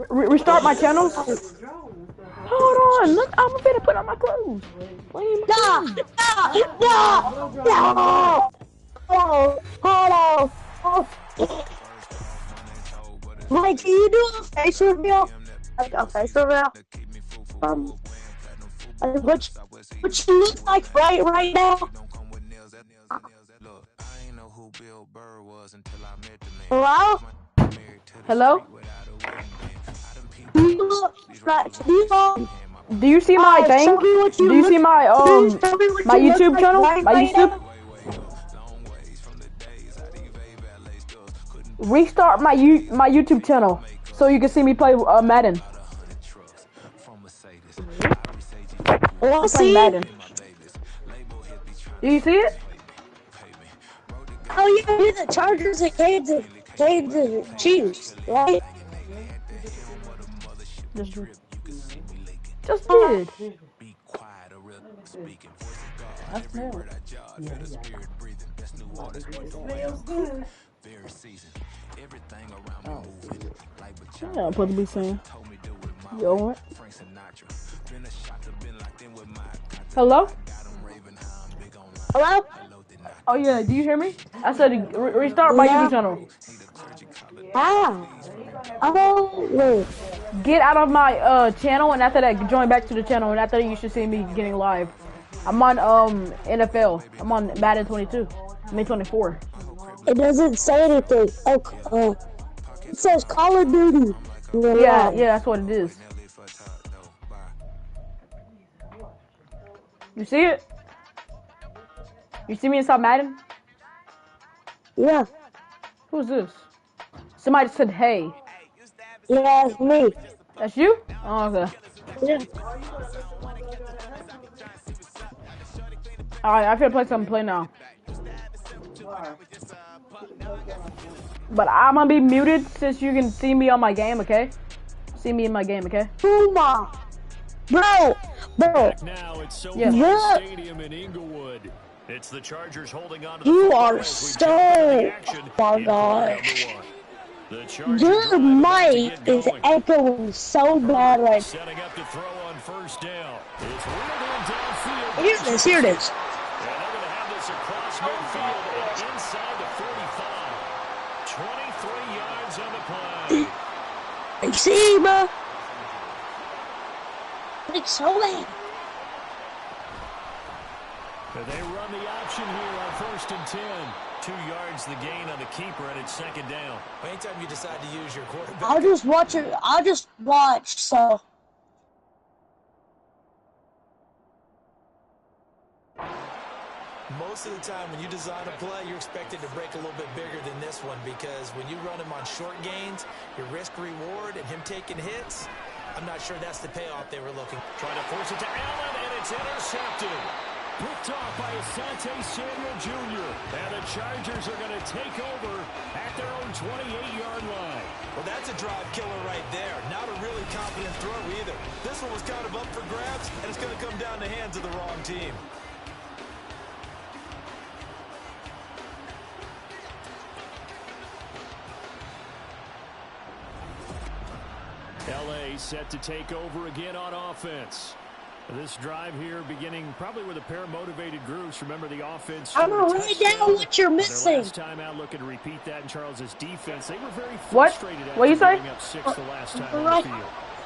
Restart my channel. Hold on, look, I'm gonna put on my clothes. No! Hold on. Mike, can you do a face reveal? Like a face reveal? What you look like right now? Hello? Hello? You look like Do you see my thing? Do you see my my YouTube channel? My YouTube? Restart my YouTube channel so you can see me play Madden. I see Madden. Do you see it? Oh yeah, you're the Chargers and came to Chiefs, right? Just did. That's more. Yeah, I'm supposed to be saying. Yo, what? Hello? Hello? Oh yeah, do you hear me? I said restart my YouTube channel. Oh, wait. Get out of my channel, and after that, join back to the channel, and after that, you should see me getting live. I'm on NFL. I'm on Madden 22, May 24. It doesn't say anything. Oh, it says Call of Duty. Yeah, that's what it is. You see it? You see me inside Madden? Yeah. Who's this? Somebody said, hey. Yeah, it's me. That's you? Oh, okay. Yeah. Alright, I feel play something play now. But I'm gonna be muted since you can see me on my game, okay? See me in my game, okay? Puma! Bro! Now it's SoFi Yeah. Stadium in Inglewood. It's the Chargers holding on to the You are so... Oh my gosh. Your mic is echoing so bad right now. Setting up to throw on first down. It's wheeled in downfield. Here it is. And they're going to have this across midfield and inside the 45. 23 yards on the play. See, bro? It's so bad. They run the option here on 1st and 10. 2 yards the gain on the keeper, and it's 2nd down. Anytime you decide to use your quarterback. I'll just watch it. I'll just watch, so. Most of the time when you design a play, you're expected to break a little bit bigger than this one because when you run him on short gains, your risk-reward and him taking hits, I'm not sure that's the payoff they were looking. Trying to force it to Allen, and it's intercepted. Picked off by Asante Samuel Jr. And the Chargers are going to take over at their own 28-yard line. Well, that's a drive killer right there. Not a really confident throw either. This one was kind of up for grabs, and it's going to come down the hands of the wrong team. LA set to take over again on offense. This drive here beginning probably with a pair of motivated groups. Remember the offense. I'm gonna write down what you're missing. Last time out looking to repeat that in Charles's defense. They were very What? frustrated What you say? up 6 the last time on the field.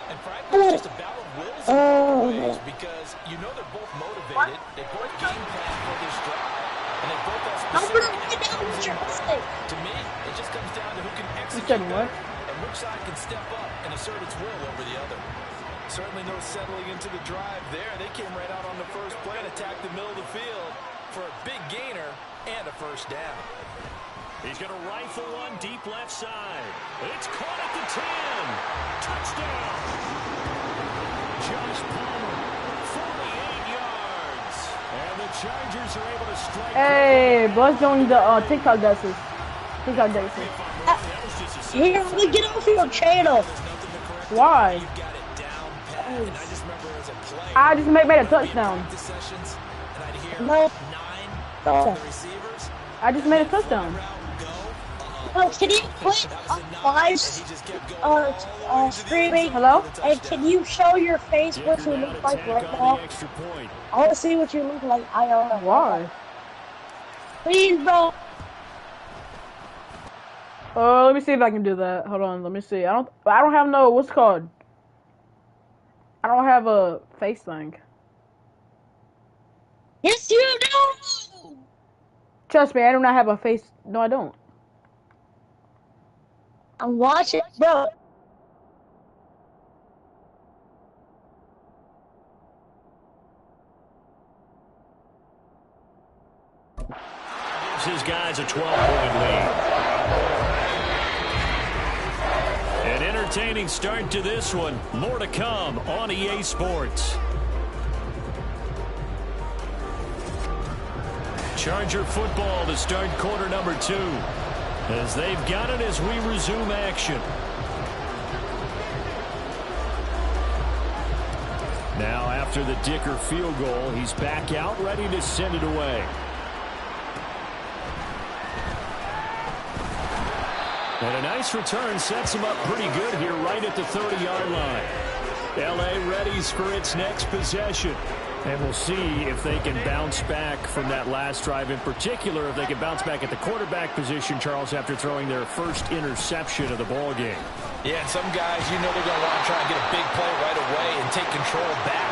And frankly, it's just a battle of wills in ways because you know they're both motivated. They both game plan for this drive, and they both have specific. To me, it just comes down to who can execute what? and which side can step up and assert its will over the other. Certainly no settling into the drive there. They came right out on the first play and attacked the middle of the field for a big gainer and a first down. He's going to rifle one deep left side. It's caught at the 10. Touchdown. Josh Palmer, 48 yards. And the Chargers are able to strike. Hey, Buzz joined the TikTok dances. TikTok dances. Here, let me get off your channel. Why? I just made a touchdown. No. I just made a touchdown. Oh, can you quit live streaming? Hello? And can you show your face what you look like right now? I want to see what you look like IRL. Why? Please, bro. Let me see if I can do that. Hold on, let me see. I don't have no, what's it called? I don't have a face thing. Yes, you do. Trust me, I do not have a face. No, I don't. I'm watching, bro. Gives his guys a 12-point lead. An entertaining start to this one. More to come on EA Sports. Charger football to start quarter number 2. As they've got it as we resume action. Now after the Dicker field goal, he's back out ready to send it away. And a nice return sets him up pretty good here right at the 30-yard line. LA readies for its next possession. And we'll see if they can bounce back from that last drive, in particular if they can bounce back at the quarterback position, Charles, after throwing their first interception of the ball game. Yeah, and some guys, you know they're going to want to try and get a big play right away and take control back.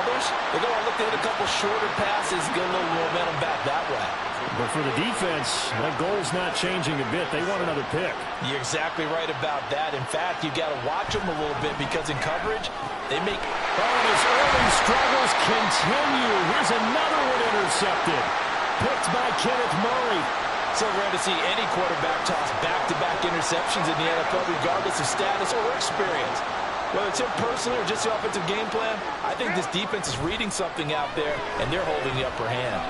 Others, they're going to look to hit a couple shorter passes, get a little momentum back that way. But for the defense, that goal's not changing a bit. They want another pick. You're exactly right about that. In fact, you've got to watch them a little bit because in coverage, they make... Oh, and his early struggles continue. Here's another one intercepted. Picked by Kenneth Murray. So rare to see any quarterback toss back-to-back interceptions in the NFL, regardless of status or experience. Whether it's him personally or just the offensive game plan, I think this defense is reading something out there, and they're holding the upper hand.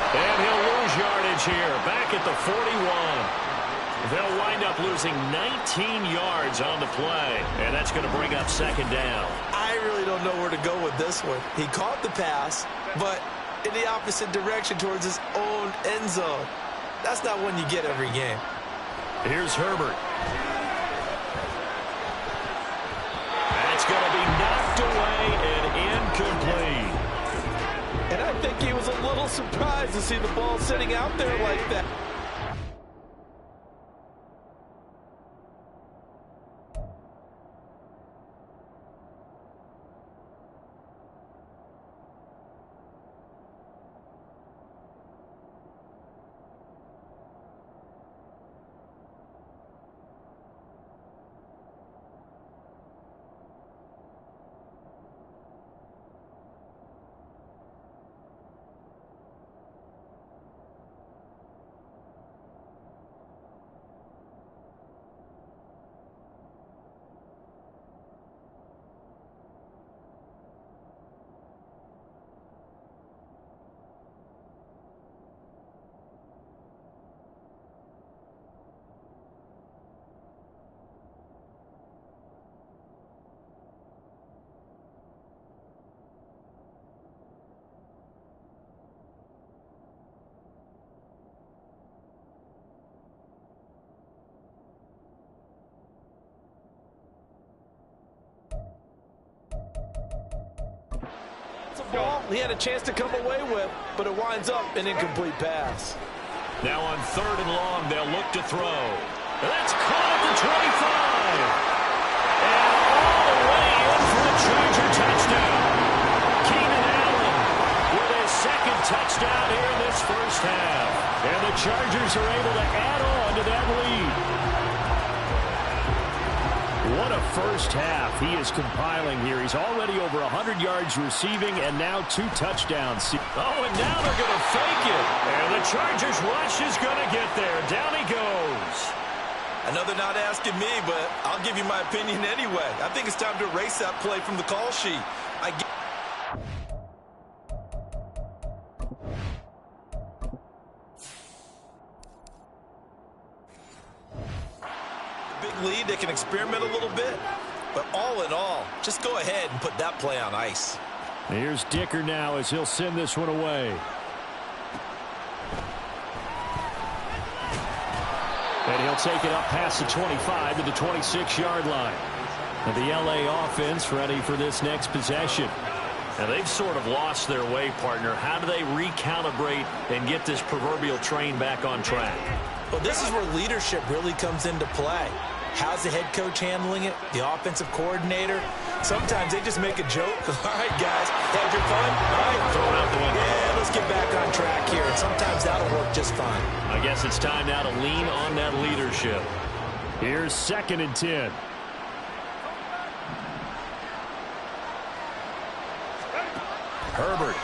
And he'll lose yardage here, back at the 41. They'll wind up losing 19 yards on the play, and that's going to bring up second down. I really don't know where to go with this one. He caught the pass, but in the opposite direction towards his own end zone. That's not one you get every game. Here's Herbert. That's going to be knocked away and incomplete. And I think he was a little surprised to see the ball sitting out there like that. Ball he had a chance to come away with, but it winds up an incomplete pass. Now on 3rd and long, they'll look to throw. That's caught at the 25. And all the way in for a Charger touchdown. Keenan Allen with his second touchdown here in this first half. And the Chargers are able to add on to that lead. What a first half he is compiling here. He's already over 100 yards receiving and now 2 touchdowns. Oh, and now they're going to fake it. And the Chargers rush is going to get there. Down he goes. I know they're not asking me, but I'll give you my opinion anyway. I think it's time to erase that play from the call sheet. Lead, they can experiment a little bit, but all in all, just go ahead and put that play on ice. Here's Dicker now as he'll send this one away. And he'll take it up past the 25 to the 26-yard line. And the LA offense ready for this next possession. Now they've sort of lost their way, partner. How do they recalibrate and get this proverbial train back on track? Well, this is where leadership really comes into play. How's the head coach handling it? The offensive coordinator? Sometimes they just make a joke. All right, guys, had your fun? All right, throw it out the window. Yeah, let's get back on track here. And sometimes that'll work just fine. I guess it's time now to lean on that leadership. Here's 2nd and 10. Herbert.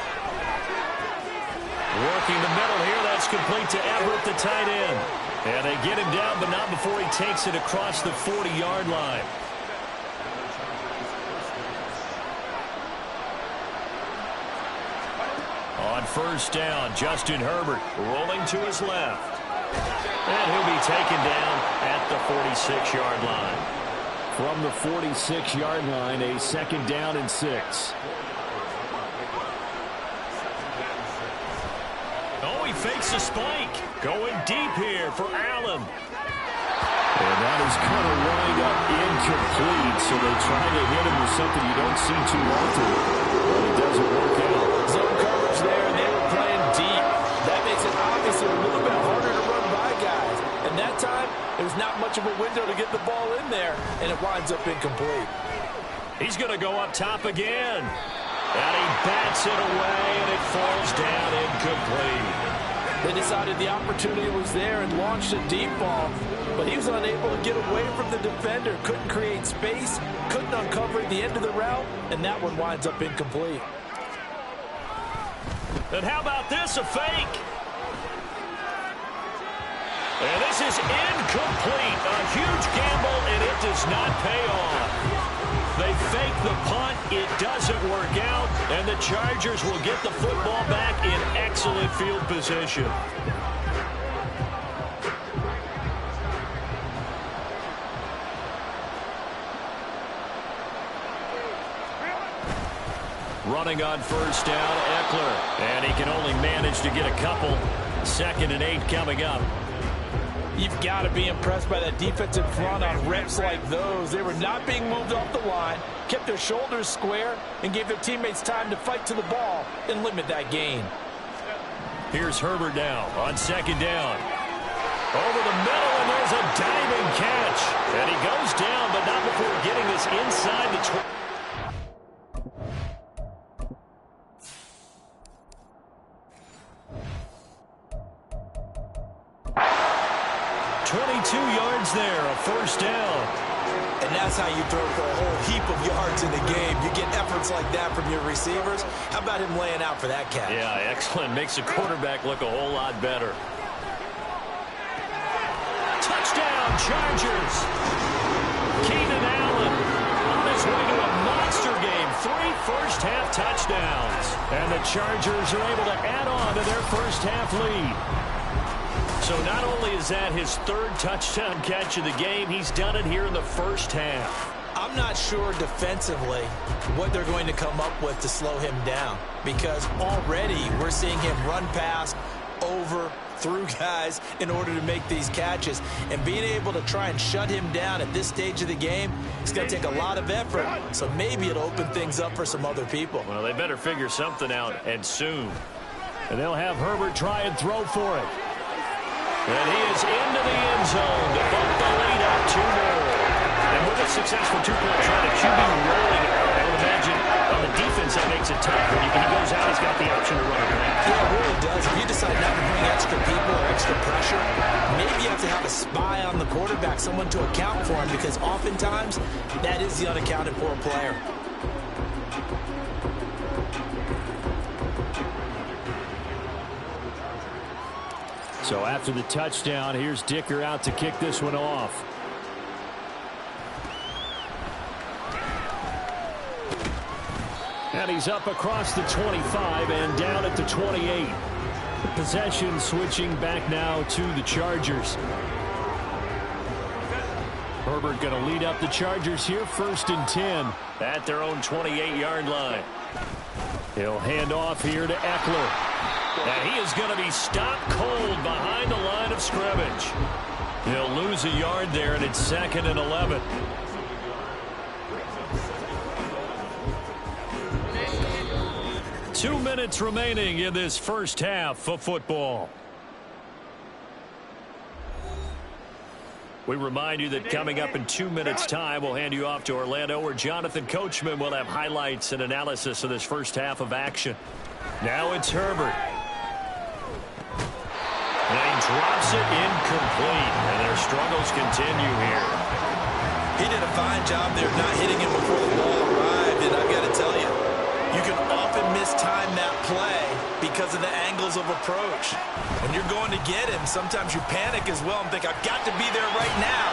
Working the middle here. That's complete to Everett, the tight end. And they get him down, but not before he takes it across the 40-yard line. On 1st down, Justin Herbert rolling to his left. And he'll be taken down at the 46-yard line. From the 46-yard line, a 2nd down and 6. Oh, he fakes a spike. Going deep here for Allen. And that is going to wind up incomplete. So they try to hit him with something you don't see too often. But it doesn't work out. Zone coverage there, and they were playing deep. That makes it obviously a little bit harder to run by guys. And that time, there's not much of a window to get the ball in there, and it winds up incomplete. He's going to go up top again. And he bats it away, and it falls down incomplete. They decided the opportunity was there and launched a deep ball, but he was unable to get away from the defender, couldn't create space, couldn't uncover the end of the route, and that one winds up incomplete. And how about this, a fake? And this is incomplete. A huge gamble, and it does not pay off. They fake the punt. It doesn't work out, and the Chargers will get the football back in excellent field position. Running on 1st down, Eckler. And he can only manage to get a couple. 2nd and 8 coming up. You've got to be impressed by that defensive front on reps like those. They were not being moved off the line, kept their shoulders square, and gave their teammates time to fight to the ball and limit that gain. Here's Herbert now on 2nd down. Over the middle, and there's a diving catch. And he goes down, but not before getting this inside the 20. 22 yards there, a 1st down. And that's how you throw for a whole heap of yards in the game. You get efforts like that from your receivers. How about him laying out for that catch? Yeah, excellent. Makes the quarterback look a whole lot better. Touchdown, Chargers. Keenan Allen on his way to a monster game. 3 first-half touchdowns. And the Chargers are able to add on to their first-half lead. So not only is that his 3rd touchdown catch of the game, he's done it here in the first half. I'm not sure defensively what they're going to come up with to slow him down, because already we're seeing him run past, over, through guys in order to make these catches. And being able to try and shut him down at this stage of the game, it's going to take a lot of effort. So maybe it'll open things up for some other people. Well, they better figure something out, and soon. And they'll have Herbert try and throw for it. And he is into the end zone to bump the lead up 2 more. And with a successful 2-point try to QB rolling, I would imagine on the defense that makes it tough. When he goes out, he's got the option to run it back. Yeah, it really does. If you decide not to bring extra people or extra pressure, maybe you have to have a spy on the quarterback, someone to account for him, because oftentimes that is the unaccounted for player. So after the touchdown, here's Dicker out to kick this one off. And he's up across the 25 and down at the 28. Possession switching back now to the Chargers. Herbert going to lead up the Chargers here, 1st and 10 at their own 28-yard line. He'll hand off here to Eckler. And he is going to be stopped cold behind the line of scrimmage. He'll lose a yard there, and it's 2nd and 11. Two minutes remaining in this first half of football. We remind you that coming up in 2 minutes' time, we'll hand you off to Orlando, where Jonathan Coachman will have highlights and analysis of this first half of action. Now it's Herbert. And he drops it incomplete, and their struggles continue here. He did a fine job there not hitting him before the ball arrived, and I've got to tell you, you can often mistime that play because of the angles of approach. When you're going to get him, sometimes you panic as well and think, I've got to be there right now.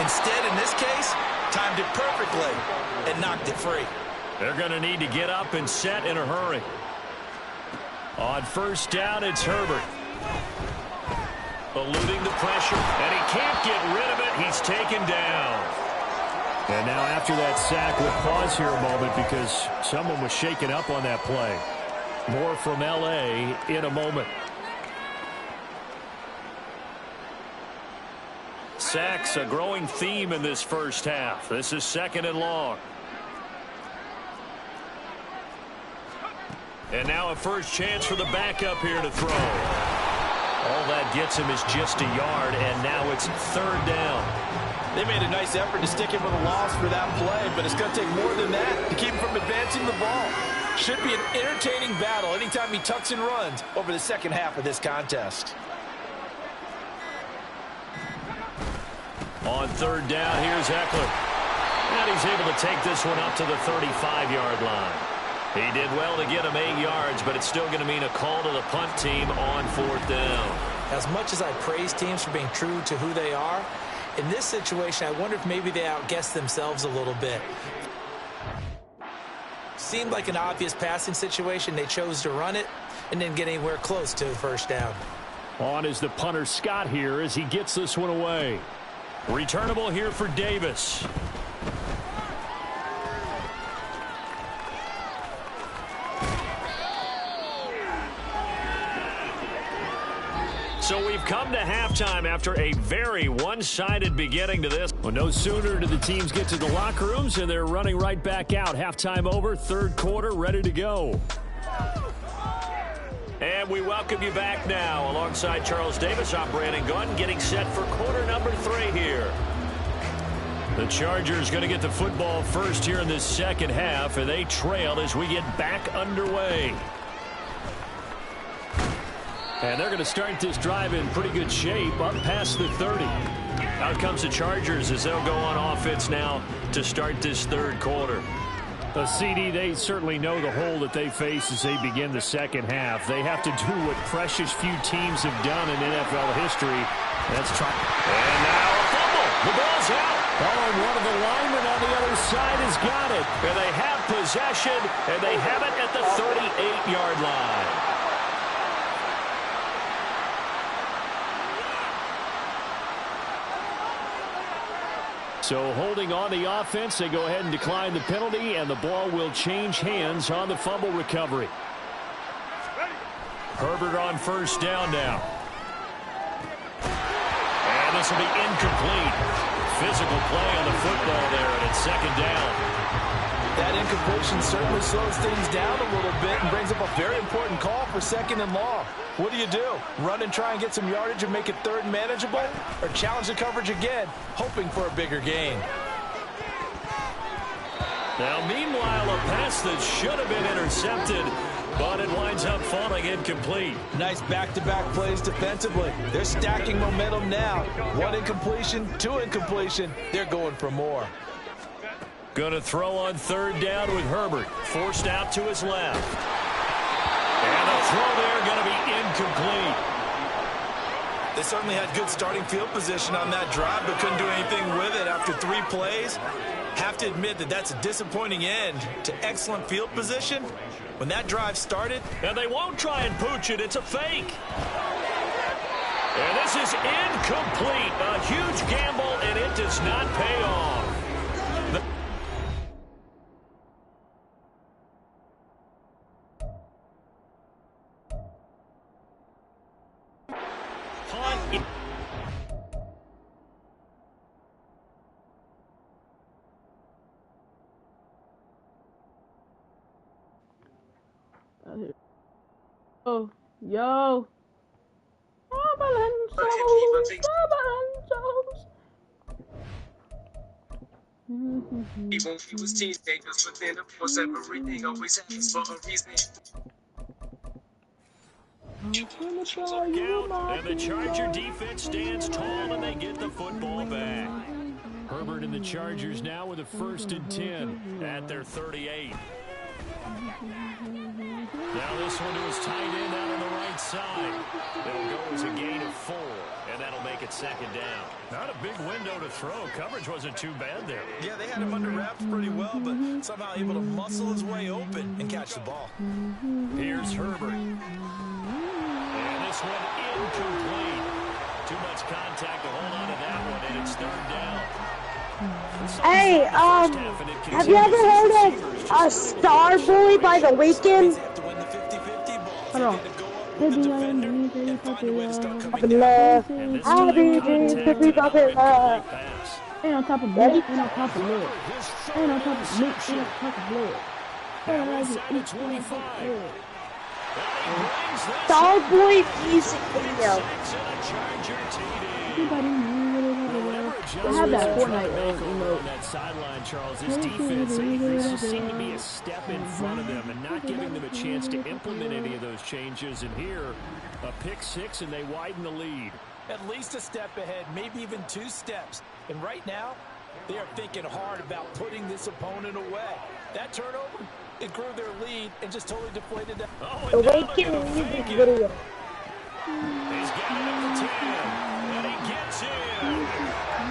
Instead, in this case, timed it perfectly and knocked it free. They're going to need to get up and set in a hurry. On first down, it's Herbert. Eluding the pressure, and he can't get rid of it. He's taken down. And now after that sack, we'll pause here a moment because someone was shaken up on that play. More from L.A. in a moment. Sacks, a growing theme in this first half. This is 2nd and long. And now a first chance for the backup here to throw. All that gets him is just a yard, and now it's 3rd down. They made a nice effort to stick him with a loss for that play, but it's going to take more than that to keep him from advancing the ball. Should be an entertaining battle anytime he tucks and runs over the second half of this contest. On 3rd down, here's Eckler. And he's able to take this one up to the 35-yard line. He did well to get him 8 yards, but it's still going to mean a call to the punt team on 4th down. As much as I praise teams for being true to who they are, in this situation, I wonder if maybe they outguessed themselves a little bit. Seemed like an obvious passing situation. They chose to run it and didn't get anywhere close to the first down. On is the punter Scott here as he gets this one away. Returnable here for Davis. So we've come to halftime after a very one-sided beginning to this. Well, no sooner do the teams get to the locker rooms, and they're running right back out. Halftime over, 3rd quarter, ready to go. And we welcome you back now. Alongside Charles Davis, I'm Brandon Gunn, getting set for quarter number 3 here. The Chargers going to get the football first here in this second half, and they trail as we get back underway. And they're going to start this drive in pretty good shape, up past the 30. Out comes the Chargers as they'll go on offense now to start this 3rd quarter. CD, they certainly know the hole that they face as they begin the second half. They have to do what precious few teams have done in NFL history. That's try. And now a fumble. The ball's out. Oh, and one of the linemen on the other side has got it. And they have possession, and they have it at the 38-yard line. So holding on the offense, they go ahead and decline the penalty, and the ball will change hands on the fumble recovery. Herbert on first down now. And this will be incomplete. Physical play on the football there, and it's 2nd down. That incompletion certainly slows things down a little bit and brings up a very important call for 2nd and long. What do? Run and try and get some yardage and make it 3rd manageable? Or challenge the coverage again, hoping for a bigger gain? Now, meanwhile, a pass that should have been intercepted, but it winds up falling incomplete. Nice back-to-back plays defensively. They're stacking momentum now. 1 incompletion, 2 incompletion. They're going for more. Going to throw on 3rd down with Herbert. Forced out to his left. And the throw there going to be incomplete. They certainly had good starting field position on that drive, but couldn't do anything with it after 3 plays. Have to admit that that's a disappointing end to excellent field position when that drive started. And they won't try and pooch it. It's a fake. And this is incomplete. A huge gamble, and it does not pay off. punt. Oh, yo. Even if he was teenagers, but then of course everything always happens for a reason. And the Charger defense stands tall and they get the football back. Herbert and the Chargers now with a 1st and 10 at their 38. Now this one to his tight end out on the right side. It'll go as a gain of 4, and that'll make it 2nd down. Not a big window to throw. Coverage wasn't too bad there. Yeah, they had him under wraps pretty well, but somehow able to muscle his way open and catch the ball. Here's Herbert. And this one incomplete. Too much contact to hold on to that one, and it's 3rd down. Hey, have you ever heard of Starboy by The Weeknd? Hold on. I've been love. I'll be dreaming of love. Ain't on top of blood. Ain't on top of blood. Ain't on top of meat. Ain't on top of blood. Starboy music video. I have that Fortnite on that sideline, Charles. This defense, they just seem to be a step in front of them and not giving them a chance to implement any of those changes. And here, a pick 6, and they widen the lead. At least a step ahead, maybe even 2 steps. And right now, they are thinking hard about putting this opponent away. That turnover, it grew their lead and just totally deflated them. The Weeknd music video. He's got it at the 10, and he gets in.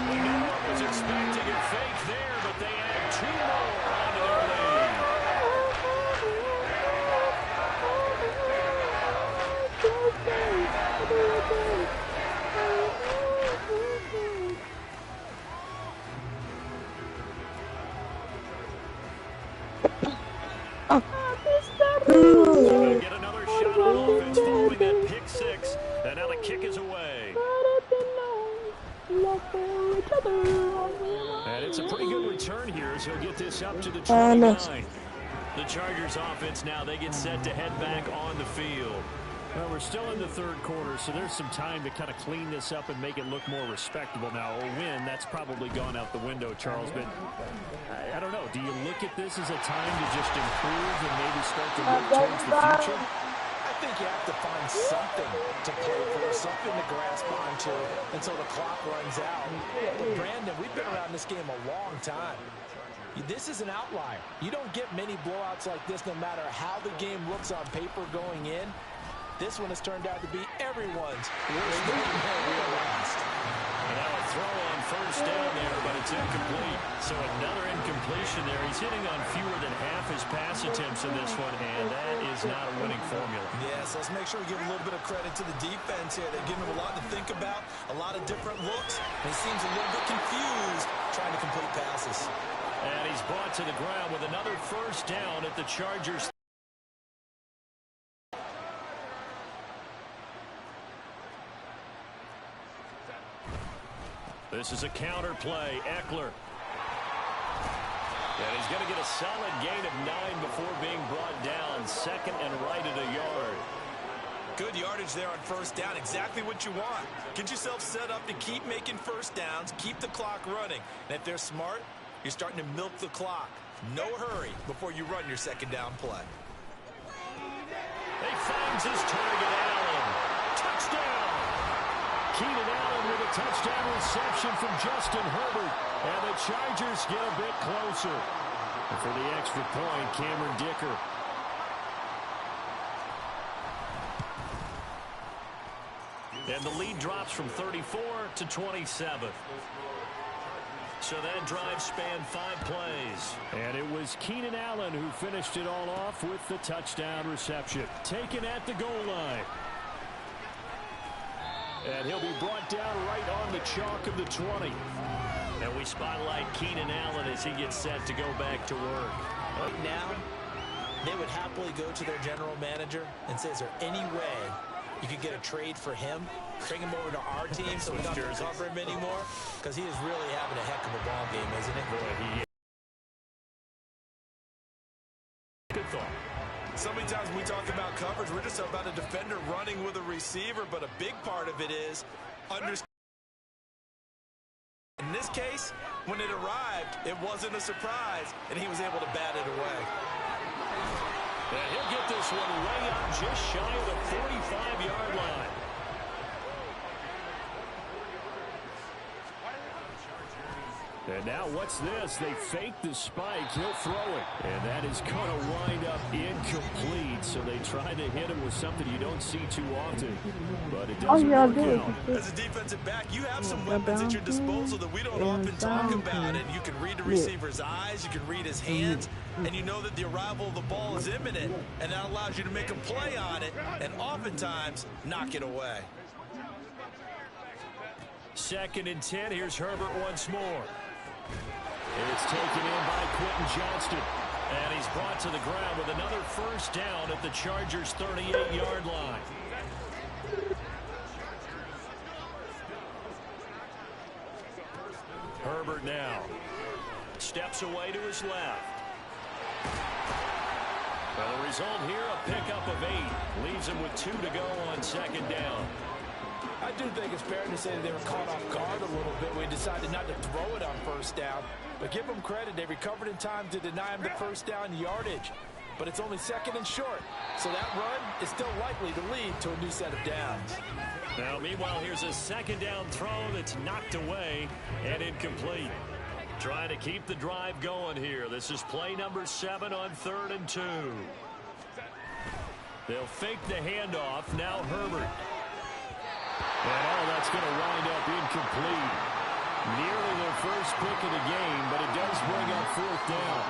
No one was expecting a fake there, but they add 2 more onto their Get another shot on offense following that pick 6, and now the kick is away. And it's a pretty good return here as he'll get this up to the 29. The Chargers offense now, they get set to head back on the field. Well, we're still in the 3rd quarter, so there's some time to kind of clean this up and make it look more respectable. Now, a win, that's probably gone out the window, Charles, but I don't know. Do you look at this as a time to just improve and maybe start to look towards the future? I think you have to find something to play for, something to grasp onto until the clock runs out. But Brandon, we've been around this game a long time. This is an outlier. You don't get many blowouts like this no matter how the game looks on paper going in. This one has turned out to be everyone's worst game realized. And now a throw on 1st down there, but it's incomplete. So another incompletion there. He's hitting on fewer than half his pass attempts in this one, and that is not a winning formula. Yes, let's make sure we give a little bit of credit to the defense here. They've given him a lot to think about, a lot of different looks, and he seems a little bit confused trying to complete passes. And he's brought to the ground with another 1st down at the Chargers. This is a counter play. Eckler. And he's going to get a solid gain of 9 before being brought down. 2nd and right at a yard. Good yardage there on 1st down. Exactly what you want. Get yourself set up to keep making 1st downs, keep the clock running. And if they're smart, you're starting to milk the clock. No hurry before you run your 2nd down play. He finds his target, Allen. Touchdown! Keenan Allen with a touchdown reception from Justin Herbert. And the Chargers get a bit closer. And for the extra point, Cameron Dicker. And the lead drops from 34 to 27. So that drive spanned 5 plays. And it was Keenan Allen who finished it all off with the touchdown reception. Taken at the goal line. And he'll be brought down right on the chalk of the 20. And we spotlight Keenan Allen as he gets set to go back to work. Right now, they would happily go to their general manager and say, is there any way you could get a trade for him, bring him over to our team so we don't have to cover him anymore? Because he is really having a heck of a ball game, isn't it? Boy, he is. Good thought. So many times when we talk about coverage, we're just about a defender running with a receiver, but a big part of it is understanding. In this case, when it arrived, it wasn't a surprise, and he was able to bat it away. And he'll get this one way up just shy of the 45-yard line. And now what's this? They fake the spike. He'll throw it. And that is going to wind up incomplete. So they tried to hit him with something you don't see too often. But it doesn't work out. As a defensive back, you have some weapons at your disposal that we don't often talk about. And you can read the receiver's eyes. You can read his hands. And you know that the arrival of the ball is imminent. And that allows you to make a play on it. And oftentimes, knock it away. 2nd and 10. Here's Herbert once more. It's taken in by Quentin Johnston. And he's brought to the ground with another first down at the Chargers' 38-yard line. Herbert now steps away to his left. Well, the result here, a pickup of 8. Leaves him with 2 to go on 2nd down. I do think it's fair to say that they were caught off guard a little bit when they decided not to throw it on first down. But give them credit. They recovered in time to deny him the first down yardage. But it's only 2nd and short. So that run is still likely to lead to a new set of downs. Now, meanwhile, here's a 2nd down throw that's knocked away and incomplete. Trying to keep the drive going here. This is play number 7 on 3rd and 2. They'll fake the handoff. Now Herbert. And that's going to wind up incomplete. Nearly their first pick of the game, but it does bring up 4th down.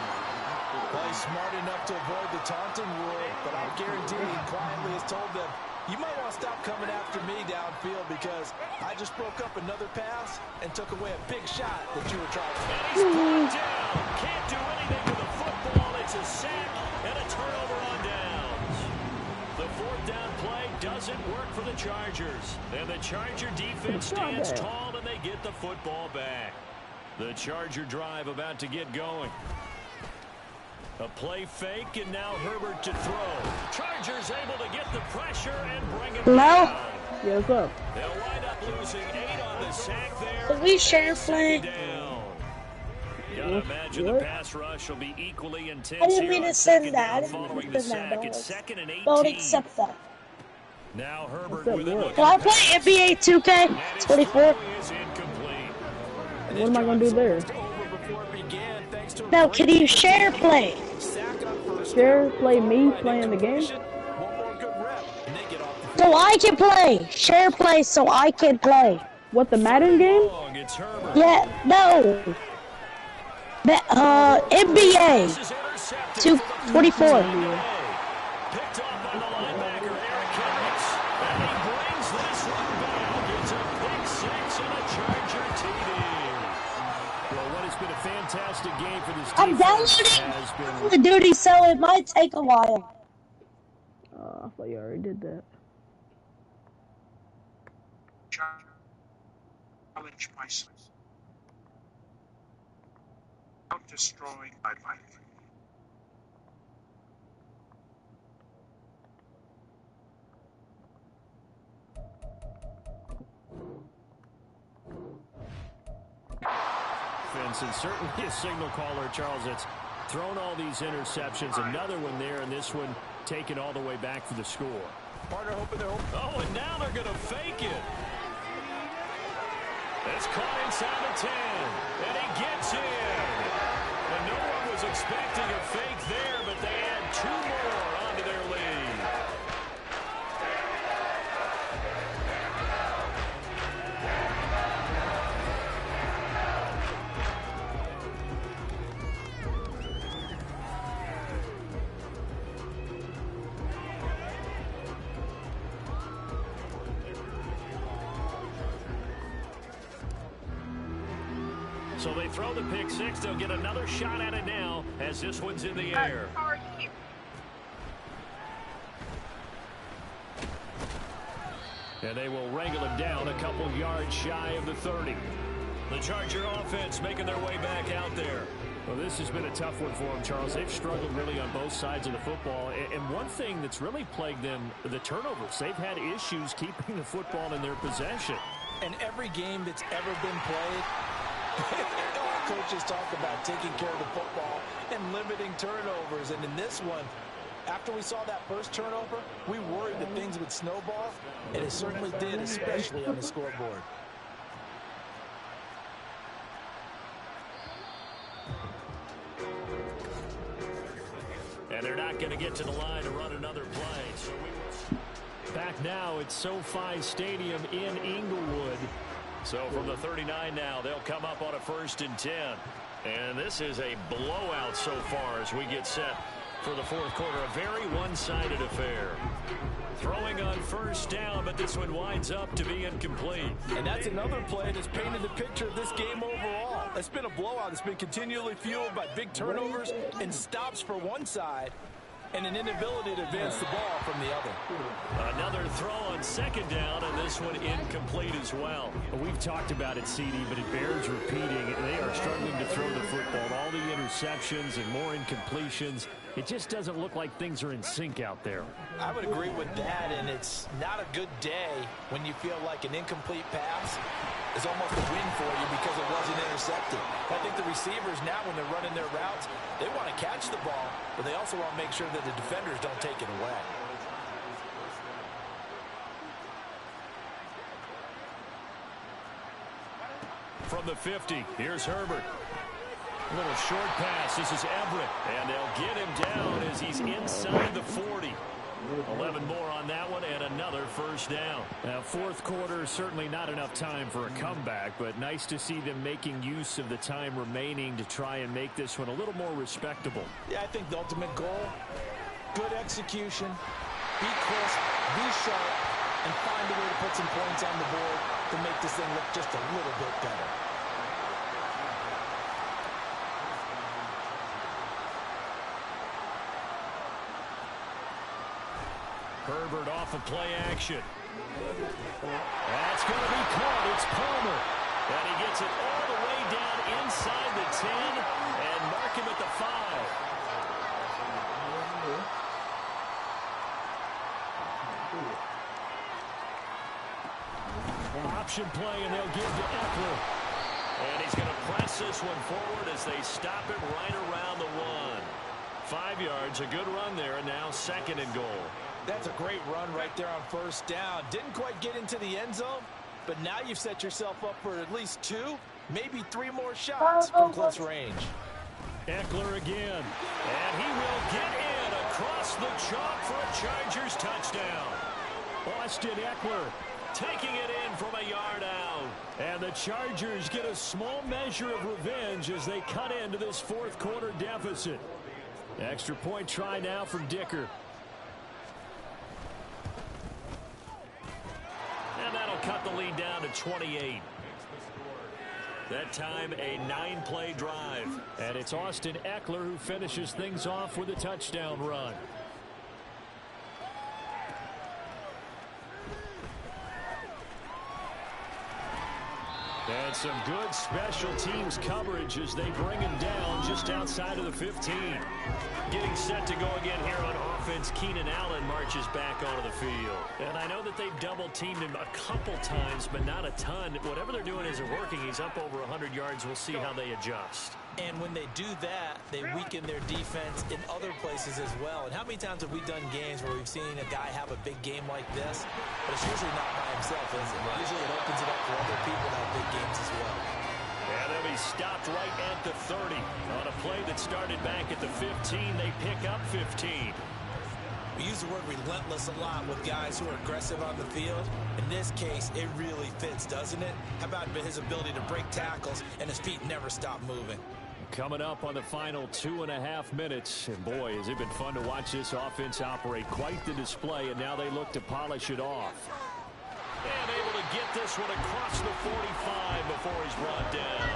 Well, he's smart enough to avoid the taunting rule, but I guarantee he quietly has told them, you might want to stop coming after me downfield because I just broke up another pass and took away a big shot that you were trying to make. And he's brought down. Can't do anything with the football. It's a sack and a turnover on downs. The 4th down play doesn't work for the Chargers. And the Charger defense stands tall and they get the football back. The Charger drive about to get going. A play fake, and now Herbert to throw. Chargers able to get the pressure and bring it down. Yeah, what's up? They'll wind up losing 8 on the sack there. Can we share play? Gotta imagine the pass rush will be equally intense. I didn't mean to send that. Following the sack, it's 2nd and 18. Don't accept that. Now Herbert with it. Can I play NBA 2K 24? What am I gonna do there? No, can you share play? Share play me playing the game? So I can play. Share play so I can play. What, the Madden game? Yeah, no. NBA 224. Picked off by the linebacker, Eric Harris. And he brings this one back. It's a pick 6 and a Charger TD. Well, what has been a fantastic game for this I'm downloading Call of Duty, so it might take a while. I thought you already did that. Challenge myself. Without destroying my life. Vincent, certainly a signal caller, Charles. It's thrown all these interceptions. Another one there, and this one taken all the way back for the score. Partner hoping they're hoping. Oh, and now they're going to fake it. It's caught inside the 10, and he gets in. And no one was expecting a fake there, but they add 2 more onto their lead. So they throw the pick 6. They'll get another shot at it now as this one's in the air. And they will wrangle him down a couple yards shy of the 30. The Charger offense making their way back out there. Well, this has been a tough one for them, Charles. They've struggled really on both sides of the football. And one thing that's really plagued them, the turnovers. They've had issues keeping the football in their possession. And every game that's ever been played, our coaches talk about taking care of the football and limiting turnovers. And in this one, after we saw that first turnover, we worried that things would snowball, and it certainly did, especially on the scoreboard. And they're not going to get to the line to run another play. So back now at SoFi Stadium in Inglewood. So from the 39 now, they'll come up on a 1st and 10. And this is a blowout so far as we get set for the fourth quarter. A very one-sided affair. Throwing on 1st down, but this one winds up to be incomplete. And that's another play that's painted the picture of this game overall. It's been a blowout. It's been continually fueled by big turnovers and stops for one side and an inability to advance the ball from the other. Another throw on 2nd down, and this one incomplete as well. We've talked about it, CD, but it bears repeating. They are struggling to throw the football. All the interceptions and more incompletions. It just doesn't look like things are in sync out there. I would agree with that, and it's not a good day when you feel like an incomplete pass is almost a win for you because it wasn't intercepted. I think the receivers now, when they're running their routes, they want to catch the ball, but they also want to make sure that the defenders don't take it away. From the 50, here's Herbert. A little short pass. This is Everett. And they'll get him down as he's inside the 40. 11 more on that one and another 1st down. Now, fourth quarter, certainly not enough time for a comeback, but nice to see them making use of the time remaining to try and make this one a little more respectable. Yeah, I think the ultimate goal, good execution, be crisp, be sharp, and find a way to put some points on the board to make this thing look just a little bit better. Herbert off of play action. That's going to be caught. It's Palmer. And he gets it all the way down inside the 10 and mark him at the 5. Option play, and they'll give to Eckler. And he's going to press this one forward as they stop him right around the 1. 5 yards, a good run there, and now 2nd and goal. That's a great run right there on 1st down. Didn't quite get into the end zone, but now you've set yourself up for at least 2, maybe 3 more shots from close range. Eckler again, and he will get in across the chalk for a Chargers touchdown. Austin Eckler taking it in from a yard out. And the Chargers get a small measure of revenge as they cut into this fourth quarter deficit. Extra point try now from Dicker. And that'll cut the lead down to 28. That time a 9-play drive. And it's Austin Eckler who finishes things off with a touchdown run. And some good special teams coverage as they bring him down just outside of the 15. Getting set to go again here on offense, Keenan Allen marches back onto the field. And I know that they've double-teamed him a couple times, but not a ton. Whatever they're doing isn't working. He's up over 100 yards. We'll see how they adjust. And when they do that, they weaken their defense in other places as well. And how many times have we done games where we've seen a guy have a big game like this, but it's usually not by himself, is it? Usually it opens it up for other people to have big games as well. And they'll be stopped right at the 30. On a play that started back at the 15, they pick up 15. We use the word relentless a lot with guys who are aggressive on the field. In this case, it really fits, doesn't it? How about his ability to break tackles and his feet never stop moving? Coming up on the final 2.5 minutes. And boy, has it been fun to watch this offense operate. Quite the display, and now they look to polish it off. And able to get this one across the 45 before he's brought down.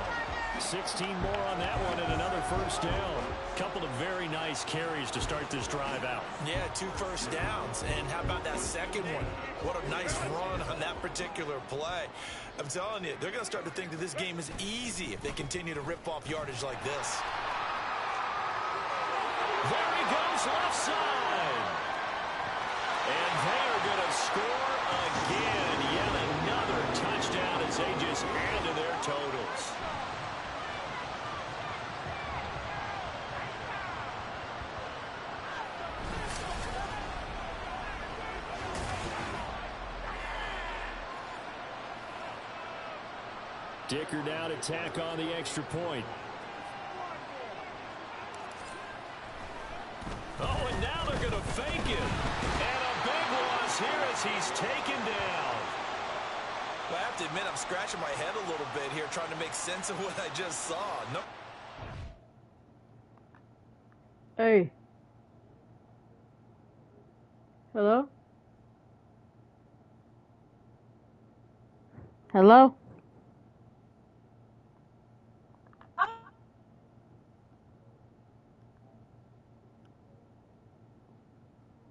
16 more on that one and another first down. Couple of very nice carries to start this drive out. Yeah, 2 first downs. And how about that second one? What a nice run on that particular play. I'm telling you, they're going to start to think that this game is easy if they continue to rip off yardage like this. There he goes, left side. And they are going to score again. Yet another touchdown as they just add to their totals. Dicker now to tack on the extra point. Oh, and now they're going to fake it. And a big loss here as he's taken down. Well, I have to admit, I'm scratching my head a little bit here trying to make sense of what I just saw. No. Hey. Hello? Hello?